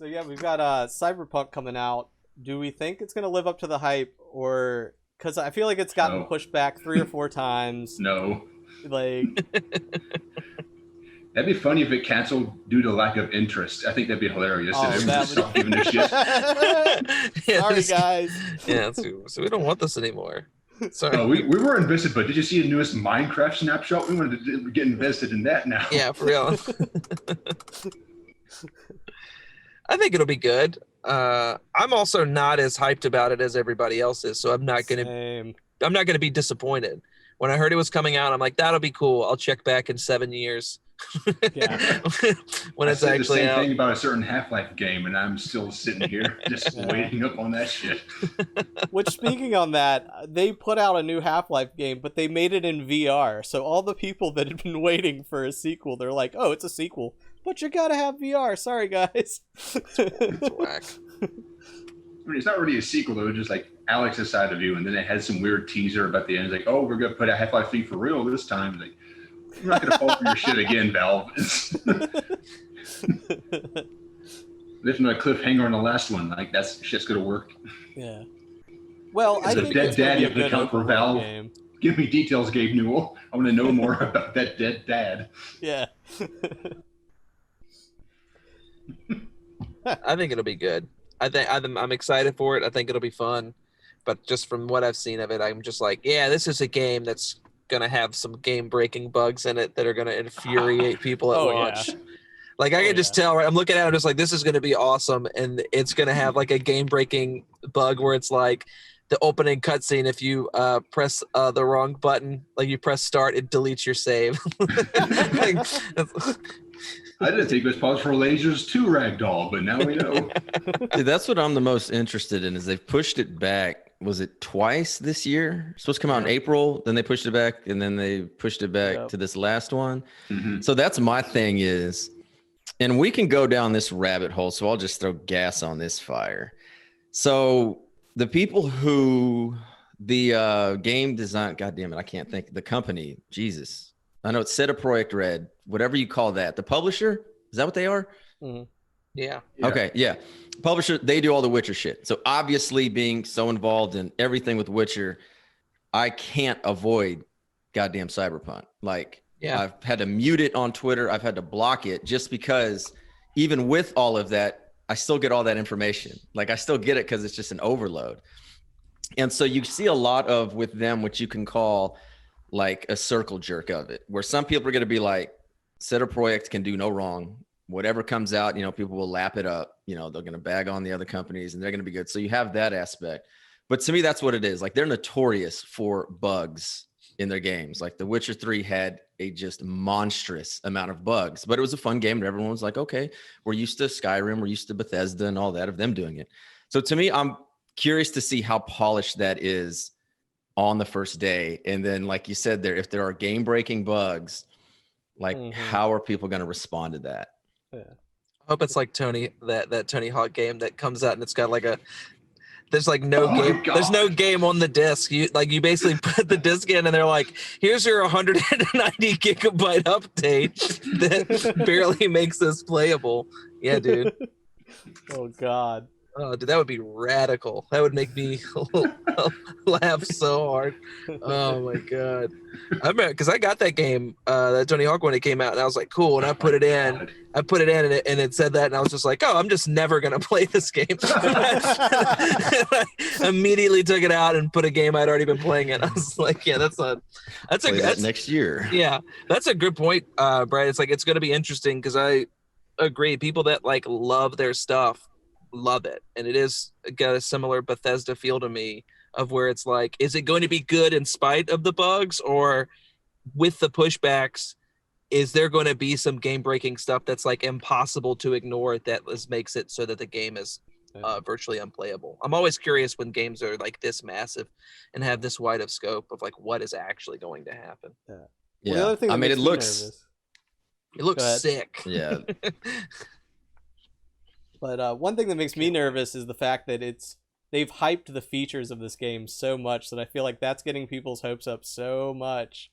So yeah, we've got Cyberpunk coming out. Do we think it's gonna live up to the hype, or because I feel like it's gotten No. pushed back 3 or 4 times? No. Like, That'd be funny if it canceled due to lack of interest. I think that'd be hilarious. oh, If everyone that just stopped giving a shit. Yeah, sorry this- guys. Yeah, so we don't want this anymore. Sorry. Oh, we were invested, but did you see the newest Minecraft snapshot? We wanted to get invested in that now. Yeah, for real. I think it'll be good. I'm also not as hyped about it as everybody else is, so I'm not Same. gonna be disappointed. When I heard it was coming out, I'm like, that'll be cool. I'll check back in 7 years. Yeah. When I it's said actually the same out. thing about a certain Half-Life game, and I'm still sitting here just Yeah. waiting up on that shit. Which, speaking on that, they put out a new Half-Life game, but they made it in VR. So all the people that had been waiting for a sequel, they're like, "Oh, it's a sequel, but you gotta have VR." Sorry, guys. It's whack. I mean, it's not really a sequel, though. It's just like Alex's side of view, and then it had some weird teaser about the end. It's like, oh, we're going to put a Half-Life 3 for real this time. It's like, you're not going to fall for your shit again, Valve. Lifting a cliffhanger on the last one. Like, that's shit's going to work. Yeah. Well, I It's a think dead it's gonna daddy be a of the good account for open world Valve. game. Give me details, Gabe Newell. I want to know more about that dead dad. Yeah. I think it'll be good. I'm excited for it. I think it'll be fun. But just from what I've seen of it, I'm just like, yeah, this is a game that's gonna have some game-breaking bugs in it that are gonna infuriate people at Oh, launch. yeah. Like I Oh, can just yeah. tell, right? I'm looking at it, I'm just like, this is gonna be awesome, and it's gonna have like a game-breaking bug where it's like the opening cutscene. If you press the wrong button, like you press start, it deletes your save. Like, I didn't think it was possible for lasers to ragdoll, but now we know. Dude, that's what I'm the most interested in. Is they've pushed it back. Was it twice this year? It's supposed to come out in April, then they pushed it back, and then they pushed it back to this last one. Mhm. So that's my thing is, and we can go down this rabbit hole. So I'll just throw gas on this fire. So the people who the game design, God damn it, I can't think. The company, Jesus. I know it's Set a Project Red, whatever you call that. The publisher, is that what they are? Mhm. yeah. Yeah. Okay, yeah. Publisher, they do all the Witcher shit. So obviously being so involved in everything with Witcher, I can't avoid goddamn Cyberpunk. Like, Yeah. I've had to mute it on Twitter. I've had to block it just because even with all of that, I still get all that information. Like, I still get it because it's just an overload. And so you see a lot of with them, what you can call like a circle jerk of it, where some people are going to be like, Set a Project can do no wrong. Whatever comes out, you know, people will lap it up. You know, they're going to bag on the other companies and they're going to be good. So you have that aspect. But to me, that's what it is. Like, they're notorious for bugs in their games. Like The Witcher 3 had a just monstrous amount of bugs, but it was a fun game. And everyone was like, okay, we're used to Skyrim, we're used to Bethesda and all that of them doing it. So to me, I'm curious to see how polished that is on the first day. And then, like you said there, if there are game-breaking bugs, like how are people going to respond to that? Yeah. I hope it's like that Tony Hawk game that comes out and it's got like there's like no Oh my game. God. There's no game on the disc. You basically put the disc in and they're like, here's your 190 gigabyte update that barely makes this playable. Yeah, dude. Oh God. Oh, dude, that would be radical. That would make me laugh so hard. Oh my God. I remember because I got that game, that Tony Hawk when it came out, and I was like, cool. And I put it in. God. I put it in and it said that, and I was just like, oh, I'm just never going to play this game. I immediately took it out and put a game I'd already been playing in. I was like, yeah, that's Play that next year. yeah, that's a good point, Brad. It's like, it's going to be interesting because I agree. People that like love their stuff love it. And it is got a similar Bethesda feel to me of where it's like, is it going to be good in spite of the bugs, or with the pushbacks, is there going to be some game breaking stuff that's like impossible to ignore that makes it so that the game is virtually unplayable? I'm always curious when games are like this massive and have this wide of scope of like what is actually going to happen. Yeah. Yeah. Well, the other thing I that mean, makes it me looks, nervous- It looks Go ahead. sick. yeah. But one thing that makes me nervous is the fact that they've hyped the features of this game so much that I feel like that's getting people's hopes up so much.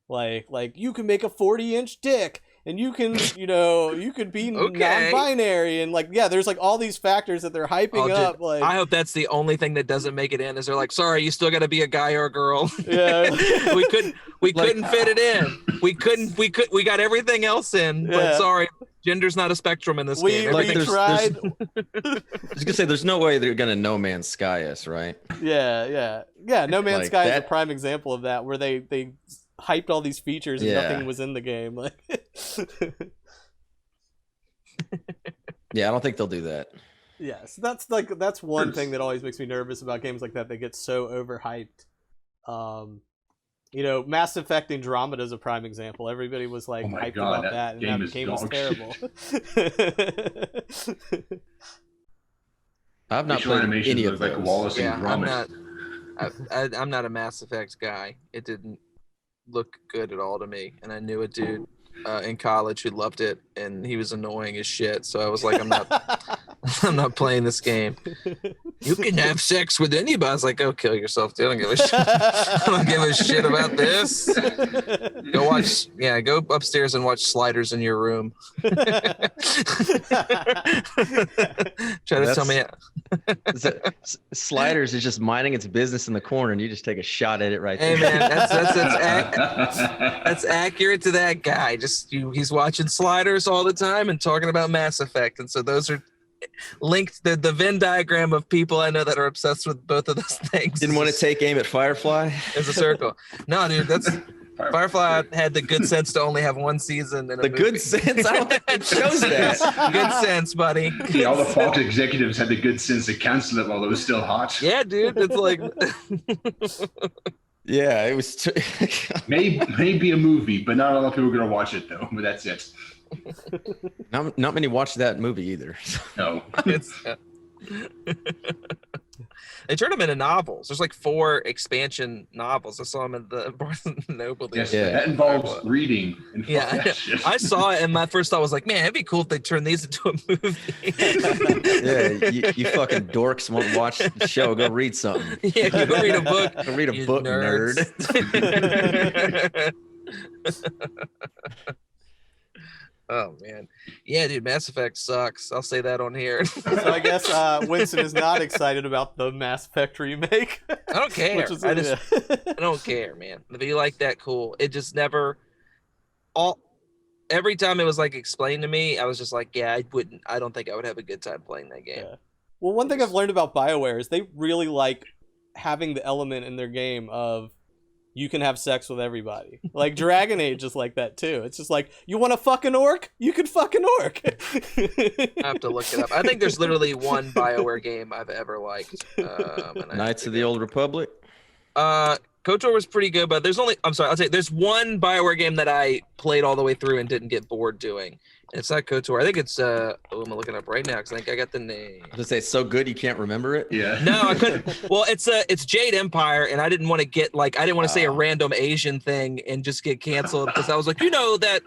Like you can make a 40-inch dick and you can, you could be non-binary, and like, yeah, there's like all these factors that they're hyping up. Like, I hope that's the only thing that doesn't make it in. Is they're like, sorry, you still got to be a guy or a girl. Yeah, we couldn't fit it in. We got everything else in, but sorry, gender's not a spectrum in this game. We tried. I was gonna say, there's no way they're gonna No Man's Sky us, right? Yeah. No Man's Like Sky is a that- prime example of that, where they hyped all these features and nothing was in the game. Like, yeah, I don't think they'll do that. yes, that's one thing that always makes me nervous about games like that. They get so overhyped. Mass Effect Andromeda is a prime example. Everybody was like hyped about that, and that game was terrible. I've not played any of those. Like Wallace and Gromit. I'm not a Mass Effect guy. It didn't look good at all to me, and I knew a dude in college who loved it, and he was annoying as shit. So I was like, I'm not playing this game. You can have sex with anybody. I was like, go kill yourself, dude. I don't give a shit. I don't give a shit about this. Go upstairs and watch Sliders in your room. Try to tell me. Sliders is just minding its business in the corner, and you just take a shot at it right there. Hey man, that's accurate to that guy. He's watching Sliders all the time and talking about Mass Effect, and so those are linked. The Venn diagram of people I know that are obsessed with both of those things. Didn't want to take aim at Firefly. It's a circle. No, dude, that's Firefly had the good sense to only have one season. In a movie. Good sense. I don't think it shows that. Good sense, buddy. Yeah, all the Fox executives had the good sense to cancel it while it was still hot. Yeah, dude, it's like. Yeah, it was. Maybe a movie, but not a lot of people are gonna watch it though. But that's it. Not many watched that movie either. No. They turned them into novels. There's like 4 expansion novels. I saw them in the Barnes & Noble. Yes, that involves reading. And I saw it, and my first thought was like, man, it'd be cool if they turned these into a movie. Yeah, you fucking dorks won't watch the show. Go read something. Yeah, go read a book. Go read a book, nerds. nerd. Oh man, yeah, dude, Mass Effect sucks. I'll say that on here. So I guess Winston is not excited about the Mass Effect remake. I don't care. I don't care, man. If you like that, cool. It just never. Every time it was like explained to me, I was just like, yeah, I don't think I would have a good time playing that game. Yeah. Well, one thing I've learned about BioWare is they really like having the element in their game of you can have sex with everybody. Like Dragon Age is like that too. It's just like, you want to fuck an orc? You can fuck an orc. I have to look it up. I think there's literally one BioWare game I've ever liked. Knights of the Old Republic. KOTOR was pretty good, but there's one BioWare game that I played all the way through and didn't get bored doing. And it's not KOTOR. I think it's I'm looking it up right now because I think I got the name. I was gonna say, it's so good you can't remember it. Yeah. No, I couldn't. Well, it's Jade Empire, and I didn't want to get I didn't want to say a random Asian thing and just get canceled because I was like, that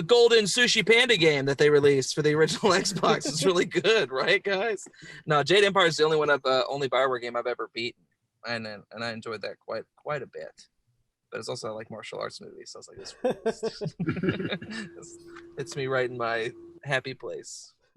Golden Sushi Panda game that they released for the original Xbox is really good, right, guys? No, Jade Empire is the only only BioWare game I've ever beaten. And I enjoyed that quite a bit, but it's also like martial arts movies. So I was like, this it's me right in my happy place.